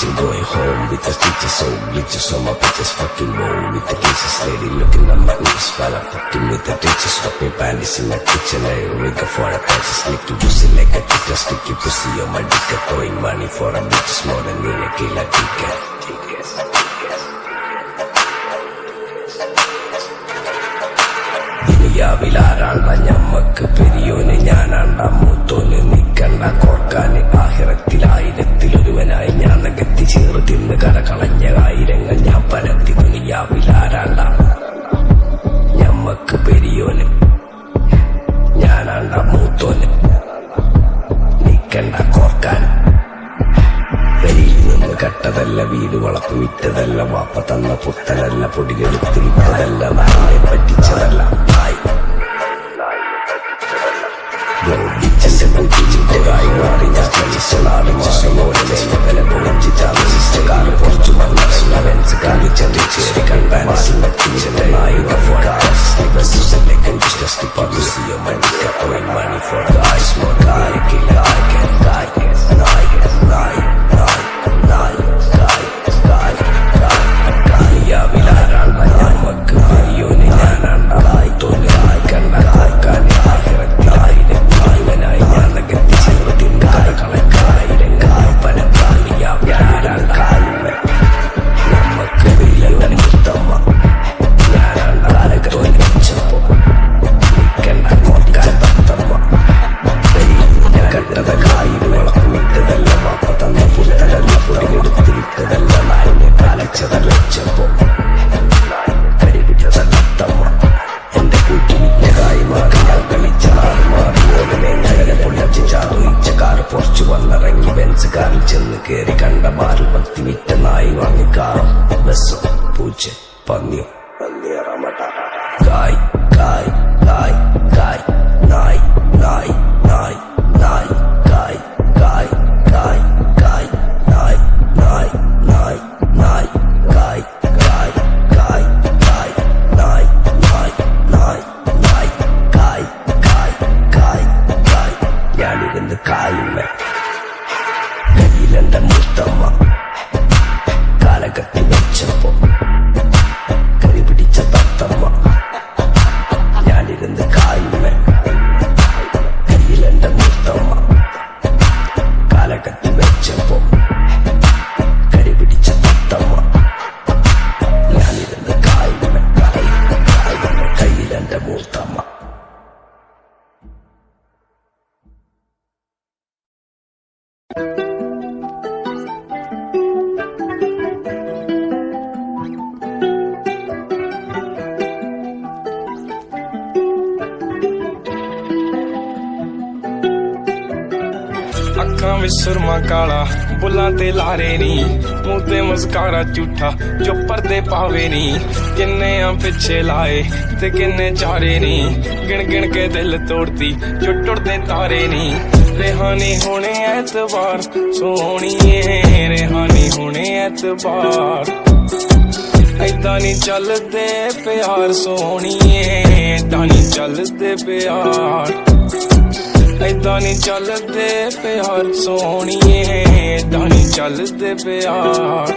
bitching, going home with the teacher, so bleachers on my pictures, fucking roll with the cases, lady looking at my knees while I'm fucking with the teachers, dropping panties in my kitchen, I wake up for a purchase, sneaky pussy like a ticker, sticky pussy on my dick, throwing money for a bitches more than you like a ticket. ദുനിയാവിലാരാണ്ട ഞമ്മക്ക് പെരിയോന് ഞാനാണ്ട മൂത്തോന് നിക്കണ്ട കോർക്കാന് ആഹിറത്തിലായിരത്തിലൊരുവനായി ഞാൻ നകത്തി ചേറ് തിന്ന് കടകളഞ്ഞ ആയിരങ്ങൾ ഞാൻ പരത്തി ദുനിയാവിലാരാണ്ട ഞമ്മക്ക് പെരിയോന് ഞാനാണ്ട മൂത്തോന് നിക്കണ്ട കോർക്കാൻ പെരിയിൽ നിന്ന് കട്ടതല്ല വീട് വളപ്പ് വിറ്റതല്ല വാപ്പ തന്ന പുത്തനല്ല പൊടിയെടുത്ത് വിറ്റതല്ല നാളെ പറ്റിച്ചതല്ല എന്റെ ബുദ്ധിച്ചിന്റെ കായി മാറി ഞാൻ ചലിച്ചനാട് മാറിയോടെ വില പൊളിച്ചിട്ടാണ് കാല് കുറച്ചു മനസ്സിലവൻസ് കാലിച്ചെറി ചേരി കണ്ടാനസിന്റെ നായി money for guys, more guy, kill guy, can guy, guy, guy, guy, guy, guy, guy, guy, ya vilaran banyak mak marione janan guy, tone guy, kan guy, kan guy, guy, menai nyana ganti sebutin guy, kalau guy, dan guy pada guy, ya vilaran guy, mak marione utama, janan guy, tone cepo, kan korkan utama. കട്ടത കായിന് വളർന്നിട്ടതല്ല വാപ്പ തന്ന പുത്തനല്ല പൊടിയെടുത്ത് വിട്ടതല്ല നായിനെ കാലച്ചതല്ല ചെപ്പോ കരിപിടിച്ചതല്ലത്തമ്മ എന്റെ കൂട്ടിവിറ്റ കായി മാറി ഞാൻ കളിച്ച നാട് മാറി ഓരനെ ഞകനെ പൊളിച്ച് ചാറുയിച്ച കാറ് പൊറച്ചു വന്നിറങ്ങി ബെൻസ് കാറിൽ ചെന്ന് കേറി കണ്ട ബാറിൽ പത്തി വിറ്റ നായി വാങ്ങി കാറും ബസ്സും പൂച്ച പന്നിയും പന്നിയറമട്ട കായ് കായ് കായ് കായ് നായ് നായ് നായ് നായ് കായ് കായ് കായ് കായ് നായ് നായ് നായ് നായ് കായ് കായ് കായ് കായ് നായ് നായ് നായ് നായ് കായ് കായ് കായ് കായ് ഞാനിരുന്ന് കായുമ്മ കയ്യിലെന്റെ മുത്തമ്മ കാലകത്തി വെച്ചപ്പോ കരി പിടിച്ച തത്തമ്മ ഞാനിരുന്ന് കായുമ്മ കയ്യിലെന്റെ മുത്തമ്മ കാലകത്തി വെച്ചപ്പോ കരി പിടിച്ച തത്തമ്മ ഞാനിരുന്ന് കായുമ്മ കയ്യിലെന്റെ മുത്തമ്മ. ਅੱਖਾਂ ਵਿੱਚ ਸੁਰਮਾ ਕਾਲਾ ਬੁੱਲਾਂ ਤੇ ਲਾਰੇ ਨੀ ਮੂੰਹ ਤੇ ਮੁਸਕਾਰਾ ਝੂਠਾ ਜੋ ਪਰਦੇ ਪਾਵੇ ਨੀ ਕਿੰਨੇ ਆ ਪਿੱਛੇ ਲਾਏ ਤੇ ਕਿੰਨੇ ਚਾਰੇ ਨੀ ਗਿਣ ਗਿਣ ਕੇ ਦਿਲ ਤੋੜਦੀ ਜੋ ਟੁੱਟਦੇ ਤਾਰੇ ਨੀ ਰਿਹਾਨੀ ਹੋਣੇ ਐਤਵਾਰ ਸੋਹਣੀਏ ਰਿਹਾਨੀ ਹੋਣੇ ਐਤਵਾਰ ਏਦਾਂ ਨੀ ਚੱਲਦੇ ਪਿਆਰ ਸੋਹਣੀਏ ਏਦਾਂ ਨੀ ਚੱਲਦੇ ਪਿਆਰ ਏਦਾਂ ਨੀ ਚੱਲਦੇ ਪਿਆਰ ਸੋਹਣੀਏ ਏਦਾਂ ਨੀ ਚੱਲਦੇ ਪਿਆਰ